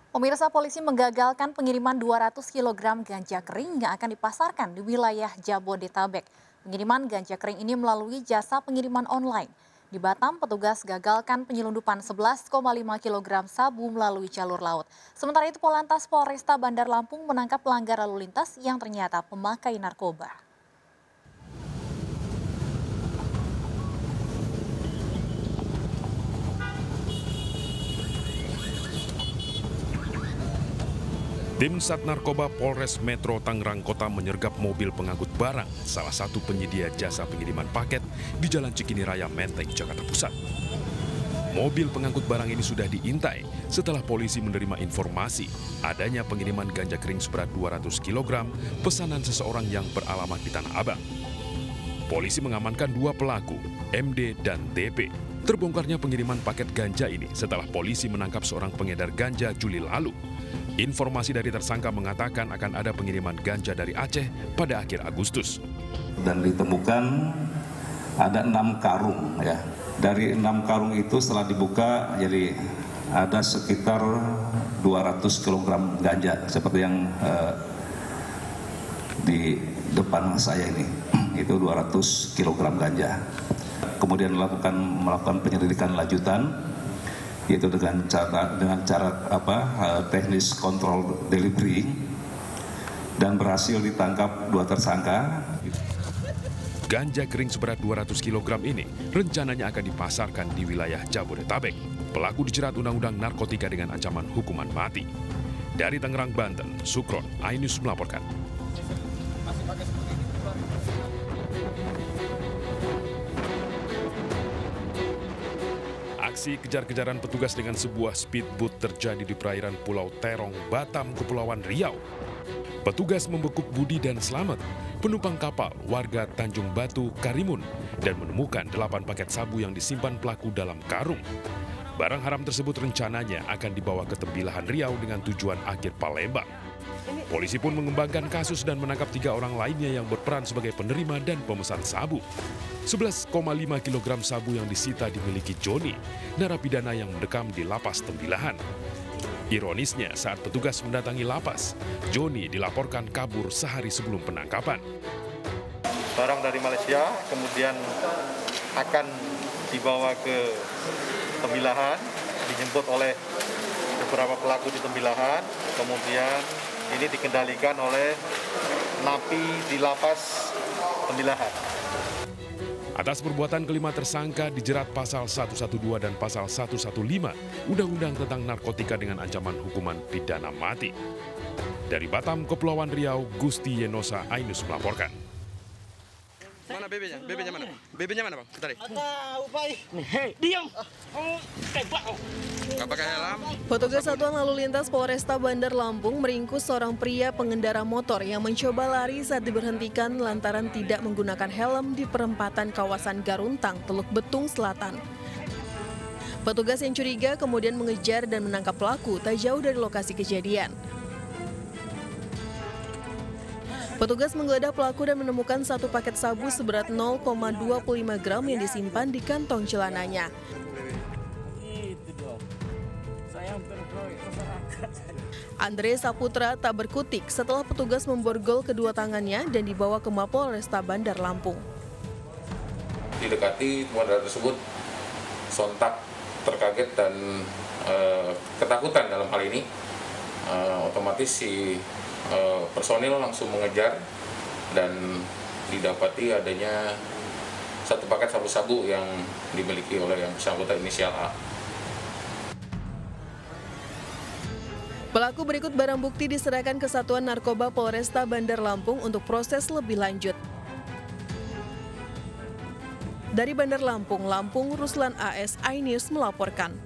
Pemirsa, polisi menggagalkan pengiriman 200 kg ganja kering yang akan dipasarkan di wilayah Jabodetabek. Pengiriman ganja kering ini melalui jasa pengiriman online. Di Batam, petugas gagalkan penyelundupan 11,5 kg sabu melalui jalur laut. Sementara itu, Polantas Polresta Bandar Lampung menangkap pelanggar lalu lintas yang ternyata pemakai narkoba. Tim Sat Narkoba Polres Metro Tangerang Kota menyergap mobil pengangkut barang, salah satu penyedia jasa pengiriman paket di Jalan Cikini Raya, Menteng, Jakarta Pusat. Mobil pengangkut barang ini sudah diintai setelah polisi menerima informasi adanya pengiriman ganja kering seberat 200 kg pesanan seseorang yang beralamat di Tanah Abang. Polisi mengamankan 2 pelaku, MD dan DP. Terbongkarnya pengiriman paket ganja ini setelah polisi menangkap seorang pengedar ganja Juli lalu. Informasi dari tersangka mengatakan akan ada pengiriman ganja dari Aceh pada akhir Agustus. Dan ditemukan ada 6 karung ya. Dari 6 karung itu setelah dibuka jadi ada sekitar 200 kg ganja seperti yang di depan saya ini. Itu 200 kg ganja. Kemudian melakukan penyelidikan lanjutan, yaitu dengan cara teknis kontrol delivery, dan berhasil ditangkap 2 tersangka. Ganja kering seberat 200 kg ini rencananya akan dipasarkan di wilayah Jabodetabek. Pelaku dijerat Undang-Undang Narkotika dengan ancaman hukuman mati. Dari Tangerang, Banten, Sukron, Ainus melaporkan. Aksi kejar-kejaran petugas dengan sebuah speedboat terjadi di perairan Pulau Terong, Batam, Kepulauan Riau. Petugas membekuk Budi dan Slamet, penumpang kapal warga Tanjung Batu, Karimun, dan menemukan 8 paket sabu yang disimpan pelaku dalam karung. Barang haram tersebut rencananya akan dibawa ke Tembilahan Riau dengan tujuan akhir Palembang. Polisi pun mengembangkan kasus dan menangkap 3 orang lainnya yang berperan sebagai penerima dan pemesan sabu. 11,5 kg sabu yang disita dimiliki Joni, narapidana yang mendekam di lapas Tembilahan. Ironisnya, saat petugas mendatangi lapas, Joni dilaporkan kabur sehari sebelum penangkapan. Barang dari Malaysia kemudian akan dibawa ke Tembilahan, dijemput oleh beberapa pelaku di Tembilahan, kemudian ini dikendalikan oleh napi di lapas Tembilahan. Atas perbuatan kelima tersangka dijerat pasal 112 dan pasal 115 Undang-Undang tentang Narkotika dengan ancaman hukuman pidana mati. Dari Batam, Kepulauan Riau, Gusti Yenosa Ainus melaporkan. Mana BB-nya? BB-nya mana? BB-nya mana, Bang? Tarik. Hei, diam. Nggak pakai helm. Petugas Satuan Lalu Lintas Polresta Bandar Lampung meringkus seorang pria pengendara motor yang mencoba lari saat diberhentikan lantaran tidak menggunakan helm di perempatan kawasan Garuntang, Teluk Betung Selatan. Petugas yang curiga kemudian mengejar dan menangkap pelaku tak jauh dari lokasi kejadian. Petugas menggeledah pelaku dan menemukan 1 paket sabu seberat 0,25 gram yang disimpan di kantong celananya. Andre Saputra tak berkutik setelah petugas memborgol kedua tangannya dan dibawa ke Mapolresta Bandar Lampung. Didekati, modal tersebut sontak terkaget dan ketakutan dalam hal ini. Otomatis si personil langsung mengejar dan didapati adanya 1 paket sabu-sabu yang dimiliki oleh yang bersangkutan inisial A. Pelaku berikut barang bukti diserahkan ke Satuan Narkoba Polresta Bandar Lampung untuk proses lebih lanjut. Dari Bandar Lampung, Ruslan AS, iNews melaporkan.